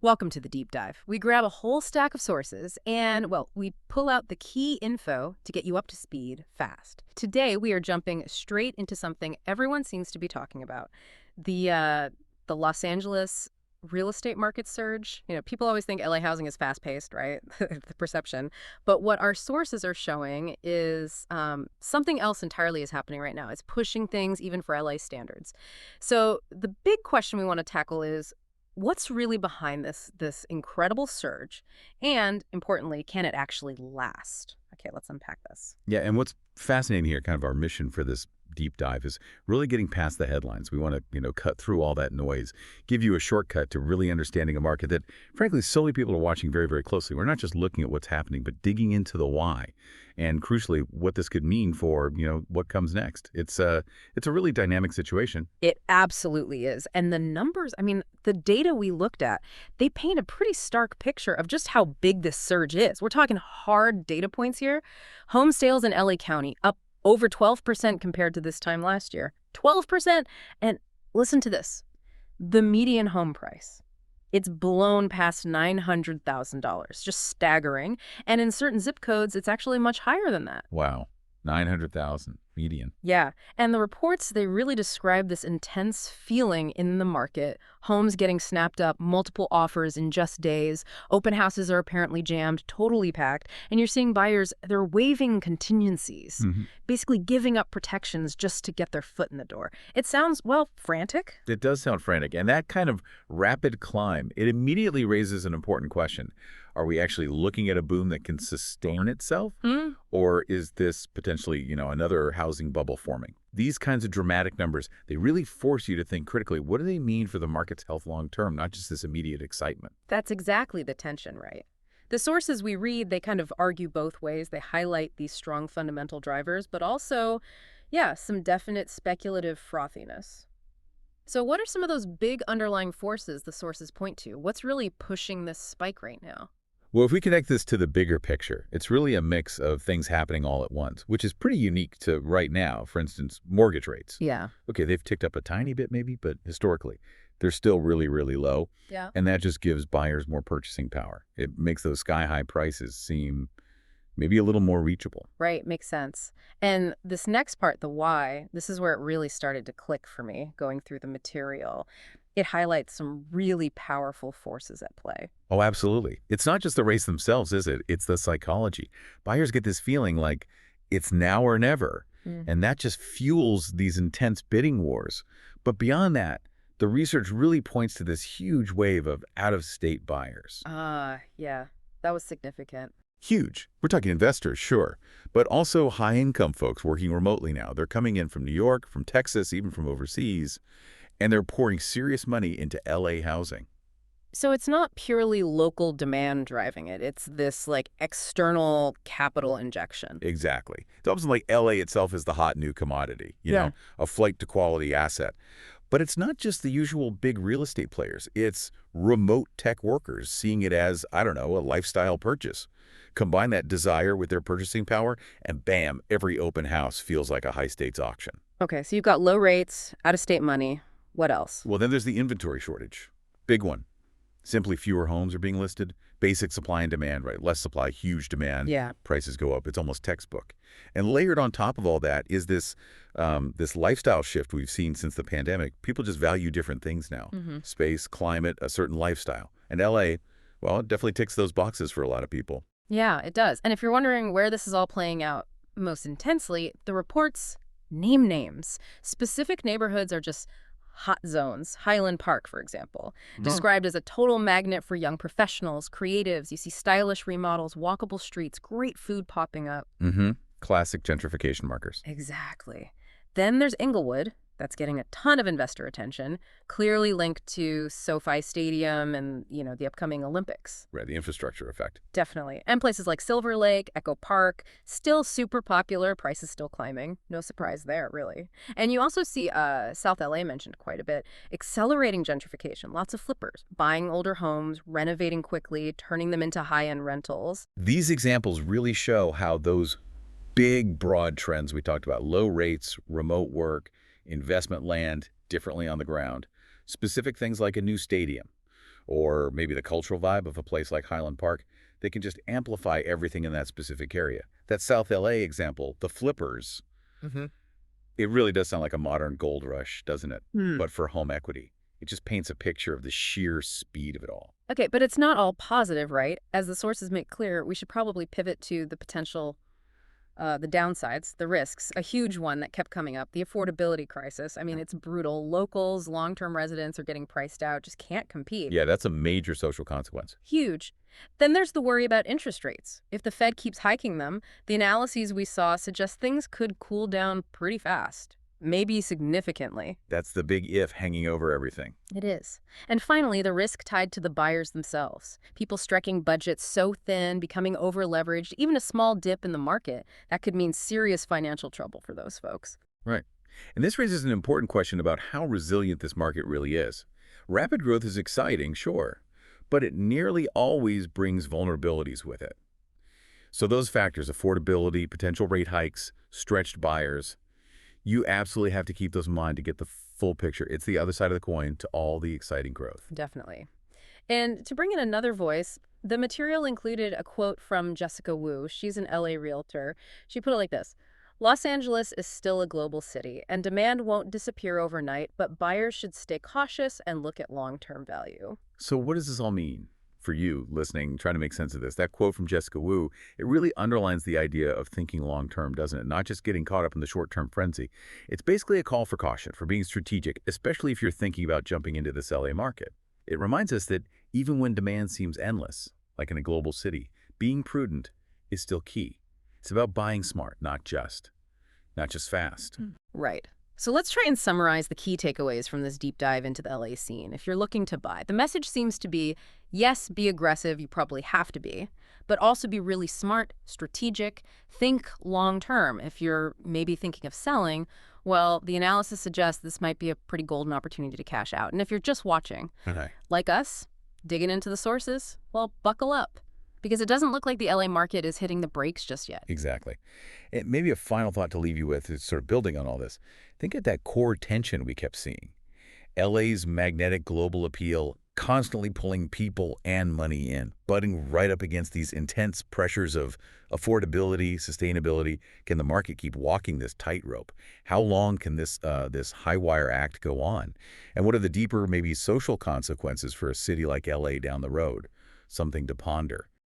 Welcome to the deep dive. We grab a whole stack of sources and, well, we pull out the key info to get you up to speed fast. Today, we are jumping straight into something everyone seems to be talking about. The Los Angeles real estate market surge. People always think LA housing is fast-paced, right? The perception. But what our sources are showing is something else entirely is happening right now. It's pushing things even for LA standards. So the big question we want to tackle is, what's really behind this incredible surge? And importantly, can it actually last? Okay, let's unpack this. Yeah, and what's fascinating here, kind of our mission for this deep dive, is really getting past the headlines. We want to, cut through all that noise, give you a shortcut to really understanding a market that, frankly, so many people are watching very, very closely. We're not just looking at what's happening, but digging into the why, and crucially, what this could mean for, what comes next. It's a really dynamic situation. It absolutely is. And the numbers, the data we looked at, they paint a pretty stark picture of just how big this surge is. We're talking hard data points here. Home sales in LA County up over 12% compared to this time last year. 12%! And listen to this. The median home price. It's blown past $900,000. Just staggering. And in certain zip codes, it's actually much higher than that. Wow, 900,000 median. Yeah, and the reports, they really describe this intense feeling in the market. Homes getting snapped up, multiple offers in just days. Open houses are apparently jammed, totally packed. And you're seeing buyers, they're waiving contingencies, basically giving up protections just to get their foot in the door. It sounds, well, frantic. It does sound frantic, and that kind of rapid climb, it immediately raises an important question. Are we actually looking at a boom that can sustain itself? Or is this potentially, another housing bubble forming? These kinds of dramatic numbers, they really force you to think critically. What do they mean for the market's health long term, not just this immediate excitement? That's exactly the tension, right? The sources we read, they kind of argue both ways. They highlight these strong fundamental drivers, but also, yeah, some definite speculative frothiness. So what are some of those big underlying forces the sources point to? What's really pushing this spike right now? Well, if we connect this to the bigger picture, it's really a mix of things happening all at once, which is pretty unique to right now. For instance, mortgage rates. Yeah. Okay, they've ticked up a tiny bit maybe, but historically, they're still really, really low. Yeah. And that just gives buyers more purchasing power. It makes those sky-high prices seem maybe a little more reachable. Right, makes sense. And this next part, the why, this is where it really started to click for me, going through the material. It highlights some really powerful forces at play. Oh, absolutely. It's not just the race themselves, is it? It's the psychology. Buyers get this feeling like it's now or never, and that just fuels these intense bidding wars. But beyond that, the research really points to this huge wave of out-of-state buyers. Yeah, that was significant. Huge. We're talking investors, sure, but also high-income folks working remotely now. They're coming in from New York, from Texas, even from overseas, and they're pouring serious money into LA housing. So it's not purely local demand driving it. It's this like external capital injection. Exactly. It's almost like LA itself is the hot new commodity, a flight to quality asset. But it's not just the usual big real estate players. It's remote tech workers seeing it as, I don't know, a lifestyle purchase. Combine that desire with their purchasing power, and bam, every open house feels like a high-stakes auction. Okay, so you've got low rates, out-of-state money. What else? Well, then there's the inventory shortage. Big one. Simply fewer homes are being listed. Basic supply and demand, right? Less supply, huge demand. Yeah. Prices go up. It's almost textbook. And layered on top of all that is this lifestyle shift we've seen since the pandemic. People just value different things now. Space, climate, a certain lifestyle. And LA, well, it definitely ticks those boxes for a lot of people. Yeah, it does. And if you're wondering where this is all playing out most intensely, the reports name names. Specific neighborhoods are just hot zones. Highland Park, for example, described as a total magnet for young professionals, creatives. You see stylish remodels, walkable streets, great food popping up. Classic gentrification markers. Exactly. Then there's Inglewood. That's getting a ton of investor attention, clearly linked to SoFi Stadium and, the upcoming Olympics. Right, the infrastructure effect. Definitely. And places like Silver Lake, Echo Park, still super popular, prices still climbing. No surprise there, really. And you also see South LA mentioned quite a bit, accelerating gentrification, lots of flippers, buying older homes, renovating quickly, turning them into high-end rentals. These examples really show how those big, broad trends we talked about, low rates, remote work, investment land differently on the ground, specific things like a new stadium or maybe the cultural vibe of a place like Highland Park, they can just amplify everything in that specific area. That South LA example, the flippers, Hmm. it really does sound like a modern gold rush, doesn't it? Hmm. But for home equity. It just paints a picture of the sheer speed of it all. Okay, but it's not all positive, right? As the sources make clear, we should probably pivot to the potential, the downsides, the risks. A huge one that kept coming up, the affordability crisis. I mean, it's brutal. Locals, long-term residents are getting priced out, just can't compete. Yeah, that's a major social consequence. Huge. Then there's the worry about interest rates. If the Fed keeps hiking them, the analyses we saw suggest things could cool down pretty fast, maybe significantly. That's the big if hanging over everything. It is. And finally, the risk tied to the buyers themselves. People stretching budgets so thin, becoming over-leveraged, even a small dip in the market, that could mean serious financial trouble for those folks. Right. And this raises an important question about how resilient this market really is. Rapid growth is exciting, sure, but it nearly always brings vulnerabilities with it. So those factors, affordability, potential rate hikes, stretched buyers, you absolutely have to keep those in mind to get the full picture. It's the other side of the coin to all the exciting growth. Definitely. And to bring in another voice, the material included a quote from Jessica Wu. She's an LA realtor. She put it like this: Los Angeles is still a global city, and demand won't disappear overnight, but buyers should stay cautious and look at long-term value. So what does this all mean for you listening, trying to make sense of this? That quote from Jessica Wu, it really underlines the idea of thinking long-term, doesn't it? Not just getting caught up in the short-term frenzy. It's basically a call for caution, for being strategic, especially if you're thinking about jumping into this LA market. It reminds us that even when demand seems endless, like in a global city, being prudent is still key. It's about buying smart, not just fast. Right. So let's try and summarize the key takeaways from this deep dive into the LA scene. If you're looking to buy, the message seems to be, yes, be aggressive, you probably have to be, but also be really smart, strategic, think long-term. If you're maybe thinking of selling, well, the analysis suggests this might be a pretty golden opportunity to cash out. And if you're just watching, Okay. like us, digging into the sources, well, buckle up. Because it doesn't look like the LA market is hitting the brakes just yet. Exactly. And maybe a final thought to leave you with is sort of building on all this. Think of that core tension we kept seeing. LA's magnetic global appeal constantly pulling people and money in, butting right up against these intense pressures of affordability, sustainability. Can the market keep walking this tightrope? How long can this high wire act go on? And what are the deeper, maybe social consequences for a city like LA down the road? Something to ponder.